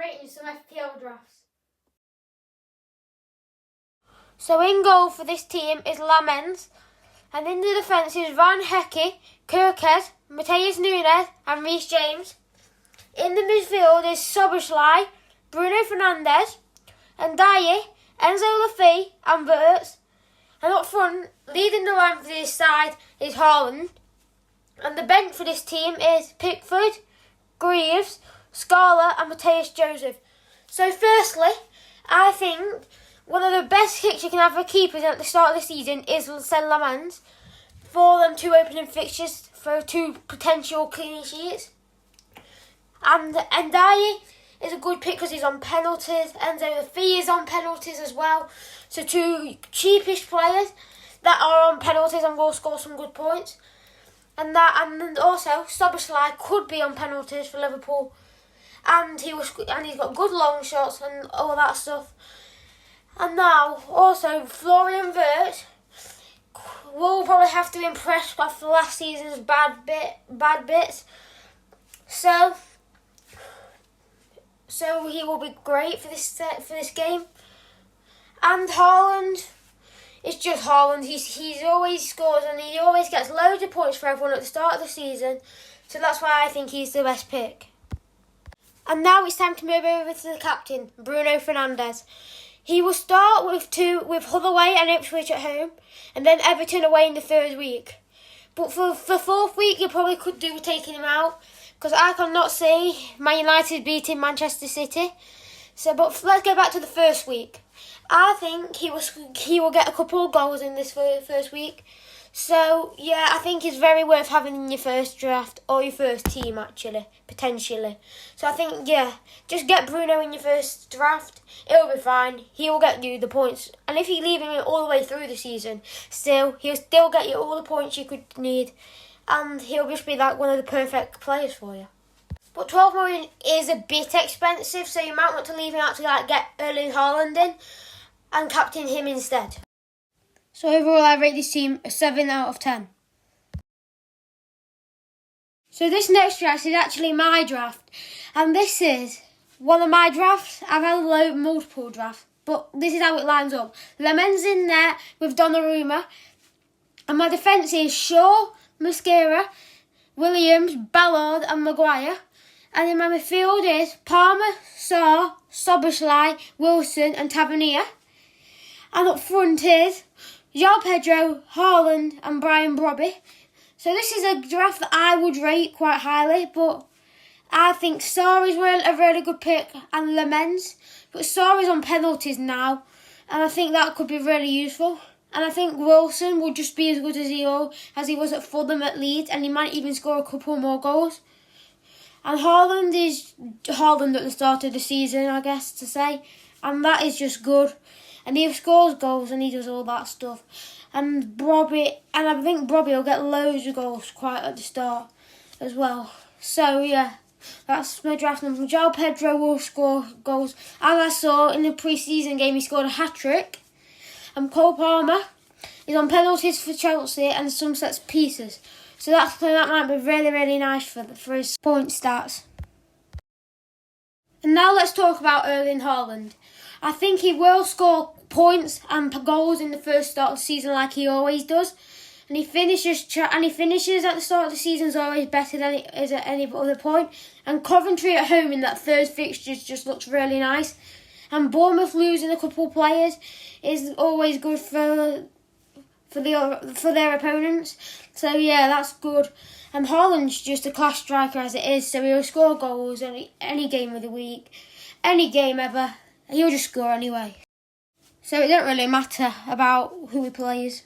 rating some FPL drafts. So in goal for this team is Lamens, and in the defence is Van Hecke, Kirkes, Mateus Nunes and Reece James. In the midfield is Soboslai, Bruno Fernandes, and Dyer, Enzo Lafay and Wirtz. And up front, leading the line for this side is Haaland. And the bench for this team is Pickford, Greaves, Scala and Mateus Joseph. So firstly, I think one of the best kicks you can have for keepers at the start of the season is send Lamens for them 2 opening fixtures for 2 potential clean sheets. And Dyer is a good pick because he's on penalties. Enzo Lafay is on penalties as well. So 2 cheapish players that are on penalties and will score some good points. And also Soboslai could be on penalties for Liverpool. And he's got good long shots and all that stuff. And now also Florian Wirtz will probably have to impress after last season's bad bits. So he will be great for this game. And Haaland is just Haaland. He always scores and he always gets loads of points for everyone at the start of the season. So that's why I think he's the best pick. And now it's time to move over to the captain, Bruno Fernandes. He will start with Hull away and Ipswich at home, and then Everton away in the 3rd week. But for the 4th week, you probably could do with taking him out, because I cannot see Man United beating Manchester City. But let's go back to the 1st week. I think he will get a couple of goals in this first week. So yeah, I think it's very worth having in your first draft or your first team actually, potentially. So I think just get Bruno in your first draft. It'll be fine. He will get you the points, and if you leave him all the way through the season, he'll still get you all the points you could need, and he'll just be like one of the perfect players for you. But 12 million is a bit expensive, so you might want to leave him out to get Erling Haaland in and captain him instead. So overall, I rate this team a 7 out of 10. So this next draft is actually my draft, and this is one of my drafts. I've had multiple drafts, but this is how it lines up. Lamens in there with Donnarumma, and my defence is Shaw, Mosquera, Williams, Ballard and Maguire. And in my midfield is Palmer, Sarr, Soboslai, Wilson and Tavernier. And up front is João Pedro, Haaland and Brian Brobby. So this is a draft that I would rate quite highly, but I think Sarr is a really good pick and Lamens. But Sarr is on penalties now, and I think that could be really useful. And I think Wilson will just be as good as he was at Fulham at Leeds, and he might even score a couple more goals. And Haaland is Haaland at the start of the season, I guess to say. And that is just good. And he scores goals and he does all that stuff. And I think Brobby will get loads of goals quite at the start as well. So yeah, that's my draft number. João Pedro will score goals. As I saw in the pre-season game, he scored a hat-trick. And Cole Palmer is on penalties for Chelsea and some sets pieces. So that might be really, really nice for his point stats. And now let's talk about Erling Haaland. I think he will score points and goals in the first start of the season like he always does. And he finishes at the start of the season is always better than it is at any other point. And Coventry at home in that 3rd fixture just looks really nice. And Bournemouth losing a couple of players is always good for their opponents. So yeah, that's good. And Haaland's just a class striker as it is, so he'll score goals any game of the week, any game ever. He'll just score anyway. So it don't really matter about who he plays.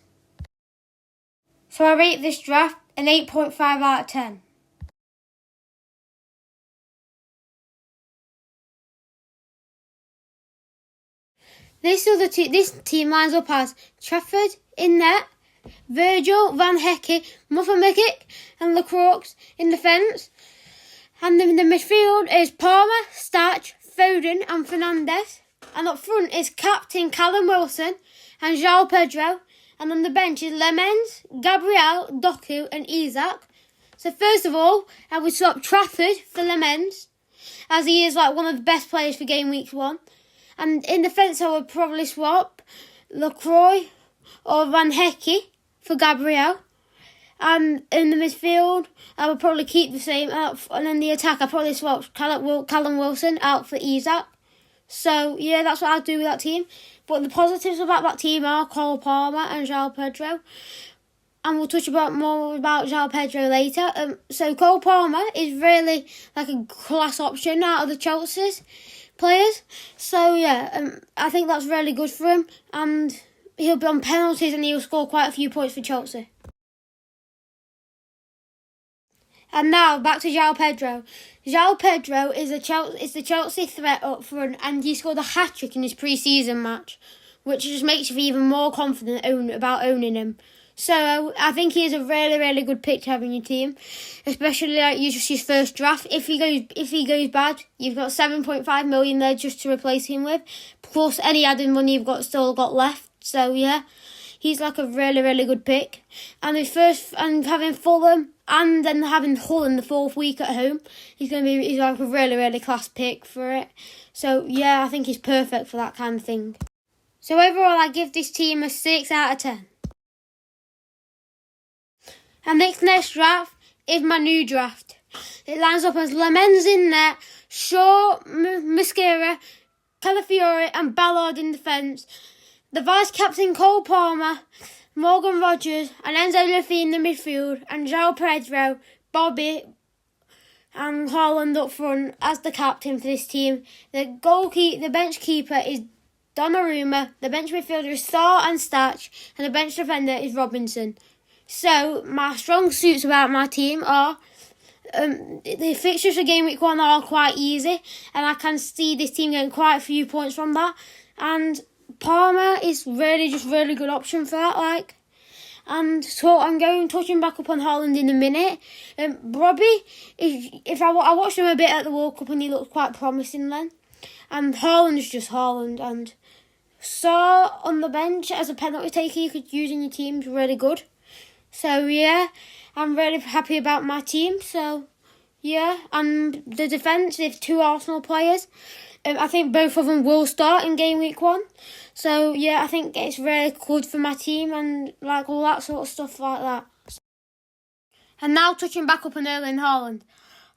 So I rate this draft an 8.5 out of 10. This team lines up as Trafford in net, Virgil, Van Hecke, Muffa-Mikic and Lacroix in defence. And in the midfield is Palmer, Starch, Foden and Fernandes. And up front is captain Callum Wilson and João Pedro. And on the bench is Lamens, Gabriel, Doku and Isak. So first of all, I would swap Trafford for Lamens. as he is like one of the best players for game week 1. And in defence, I would probably swap Lacroix or Van Hecke for Gabriel. And in the midfield, I would probably keep the same out. And in the attack, I'd probably swap Callum Wilson out for Isaac. So, yeah, that's what I'd do with that team. But the positives about that team are Cole Palmer and João Pedro. And we'll touch more about João Pedro later. So Cole Palmer is really like a class option out of the Chelsea's players. So, yeah, I think that's really good for him. And he'll be on penalties and he'll score quite a few points for Chelsea. And now, back to João Pedro. João Pedro is the Chelsea threat up front, and he scored a hat-trick in his pre-season match, which just makes you even more confident about owning him. So, I think he is a really, really good pick to have in your team, especially like just his first draft. If he goes bad, you've got 7.5 million there just to replace him with, plus any added money you've still got left. So, yeah, he's like a really, really good pick. And having Fulham and then having Hull in the 4th week at home, he's like a really, really class pick for it. So, yeah, I think he's perfect for that kind of thing. So, overall, I give this team a 6 out of 10. And next draft is my new draft. It lines up as Lemens in net, Shaw, Mosquera, Calafiore and Ballard in defence. The vice-captain Cole Palmer, Morgan Rogers and Enzo Luffy in the midfield, and João Pedro, Bobby and Haaland up front as the captain for this team. The bench keeper is Donnarumma, the bench midfielder is Sarr and Statch, and the bench defender is Robinson. So, my strong suits about my team are the fixtures for game week 1 are quite easy, and I can see this team getting quite a few points from that. And Palmer is really good option for that, And so I'm touching back up on Haaland in a minute. Robbie, I watched him a bit at the World Cup and he looked quite promising then. And Haaland is just Haaland. And Sarr on the bench as a penalty taker you could use in your team is really good. So yeah, I'm really happy about my team. So yeah, and the defence is 2 Arsenal players. I think both of them will start in game week 1. So, yeah, I think it's really good for my team and, all that sort of stuff like that. And now touching back up on Erling Haaland.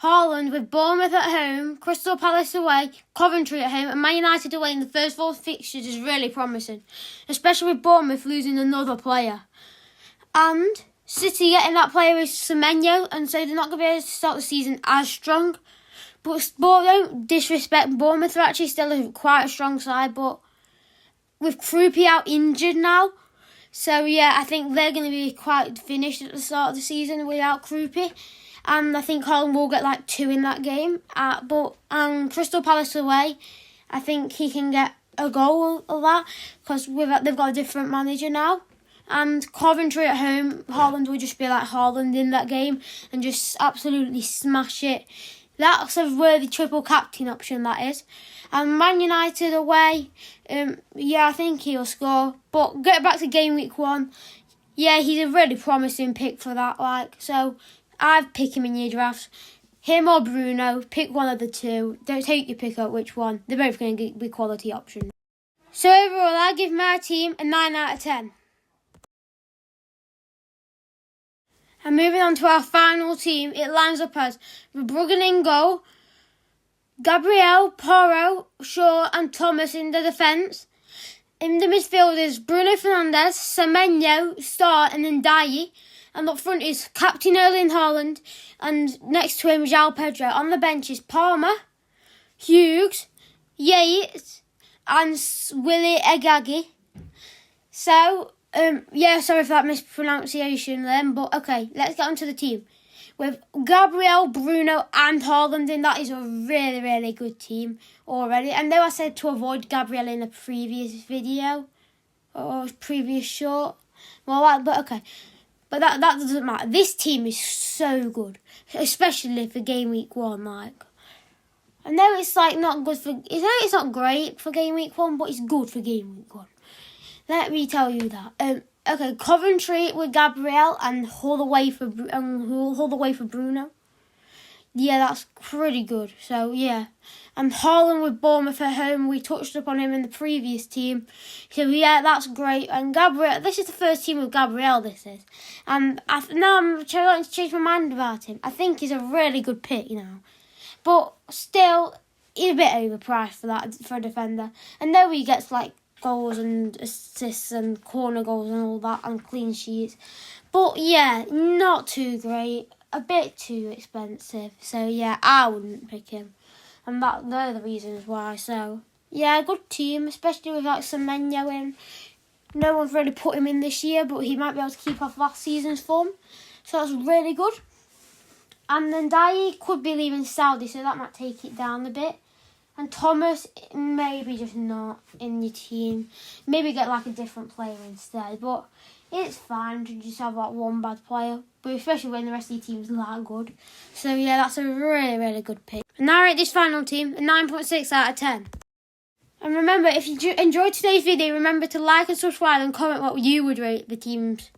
Haaland with Bournemouth at home, Crystal Palace away, Coventry at home and Man United away in the first 4 fixtures is really promising. Especially with Bournemouth losing another player. And City getting that player is Semenyo, and so they're not going to be able to start the season as strong. But don't disrespect Bournemouth, are actually still quite a strong side, but with Krupi out injured now, so yeah, I think they're going to be quite finished at the start of the season without Krupi, and I think Haaland will get 2 in that game. But Crystal Palace away, I think he can get a goal of that because they've got a different manager now. And Coventry at home, Haaland will just be like Haaland in that game and just absolutely smash it. That's a worthy triple captain option, that is. And Man United away, I think he'll score. But get back to game week 1, yeah, he's a really promising pick for that. So I'd pick him in your drafts. Him or Bruno, pick one of the 2. Don't take your pick up which one. They're both going to be quality options. So overall, I give my team a 9 out of 10. And moving on to our final team, it lines up as Verbruggen in goal, Gabriel, Porro, Shaw and Thomas in the defence. In the midfield is Bruno Fernandes, Semenyo, Starr and Ndiaye. And up front is Captain Erling Haaland and next to him João Pedro. On the bench is Palmer, Hughes, Yates and Willy Egagi. So, sorry for that mispronunciation then, but okay, let's get onto the team. With Gabriel, Bruno and Haaland in, that is a really, really good team already. I know I said to avoid Gabriel in a previous video, or previous short. But okay. But that doesn't matter. This team is so good, especially for game week 1, I know it's not good for... it's not great for game week 1, but it's good for game week 1. Let me tell you that. Okay, Coventry with Gabriel and Hull away for Bruno. Yeah, that's pretty good. So, yeah. And Haaland with Bournemouth at home, we touched upon him in the previous team. So, yeah, that's great. And Gabriel, this is the first team with Gabriel, this is. And now I'm trying to change my mind about him. I think he's a really good pick, But still, he's a bit overpriced for a defender. And though he gets, goals and assists and corner goals and all that and clean sheets. But, yeah, not too great. A bit too expensive. So, yeah, I wouldn't pick him. And they're the reasons why. So, yeah, good team, especially with Semenyo in. No one's really put him in this year, but he might be able to keep off last season's form. So that's really good. And then Dye could be leaving Saudi, so that might take it down a bit. And Thomas, maybe just not in your team. Maybe get a different player instead. But it's fine to just have one bad player. But especially when the rest of your team's that good. So yeah, that's a really, really good pick. And now I rate this final team a 9.6 out of 10. And remember, if you enjoyed today's video, remember to like and subscribe and comment what you would rate the teams.